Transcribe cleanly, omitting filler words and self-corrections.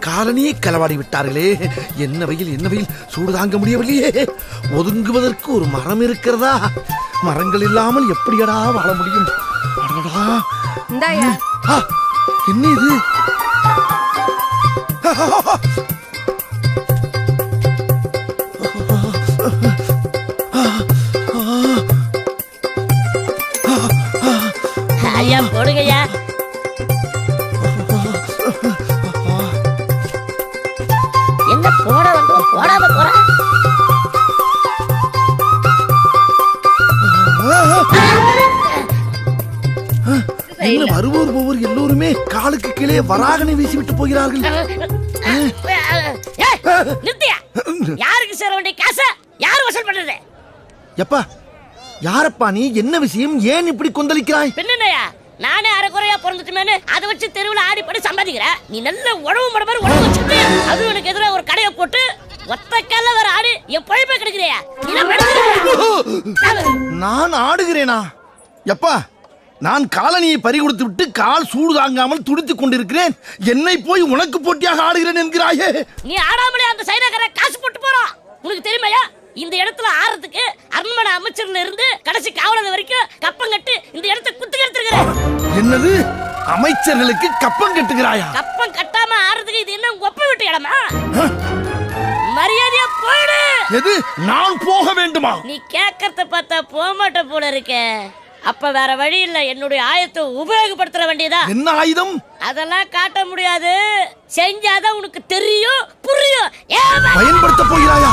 காலனியை களவாடி விட்டார்களே. என்ன வெயில் சூடு தாங்க முடியவில்லையே. ஒதுங்குவதற்கு ஒரு மரம் இருக்கிறதா? மரங்கள் இல்லாமல் எப்படியடா வாழ முடியும்? என்ன இது? ஐயா போடுங்கய்யா. என்ன போட வந்தோம் போடாம போற? வருவோர் போவோர் எல்லோருமே காலுக்கு கீழே வராகனை வீசிவிட்டு போகிறார்கள். யாருக்கு சேர வேண்டிய காசை யார் வசூல் பண்றது? எப்பா யாரப்பா நீ? என்ன விஷயம்? ஏன் இப்படி கொந்தளிக்கிறாய்? பின்னையா நானே அரைக்குறையா பிறந்துட்டுமேனு அதை வச்சு தெருவில் ஆடி படி சம்பாதிக்கிற. நீ நல்ல உழவு மடமாரி உழவு வச்சுட்டு அது எனக்கு எதிராக ஒரு கடையை போட்டு ஒத்த கால வேற ஆடு என் பழைப்ப கிடைக்கிறியா? நான் ஆடுகிறேனா? எப்பா நான் காலனியை பறி கொடுத்து விட்டு கால் சூடு தாங்காமல் துடித்துக் கொண்டிருக்கிறேன். என்னை போய் உனக்கு போட்டியாக ஆடுகிறேன் என்கிறாயே. நீ ஆடாமலே அந்த சைனாக்கார காசு போட்டு போறான். உனக்கு தெரியுமாயா? இந்த இடத்துல ஆறதுக்கு அரண்மனை அமைச்சர்ல இருந்து கடைசி காவலர் வரைக்கும் கப்பம் கட்டு இந்த இடத்தை குத்து எடுத்துக்கிறேன். என்னது? அமைச்சர்களுக்கு கப்பம் கட்டுகிறாயா? கப்பம் கட்டாம ஆறதுக்கு இது என்ன ஒப்ப விட்டு இடமா? மரியாதையா போயிடு. எது? நான் போக வேண்டுமா? நீ கேட்கறத பார்த்தா போக மாட்ட போல இருக்க. அப்ப வேற வழி இல்ல, என்னுடைய ஆயத்தை உபயோகப்படுத்த வேண்டியதா. என்ன ஆயுதம்? அதெல்லாம் காட்ட முடியாது. செஞ்சாதான் உனக்கு தெரியும் புரியும். பயன்படுத்த போகிறாயா?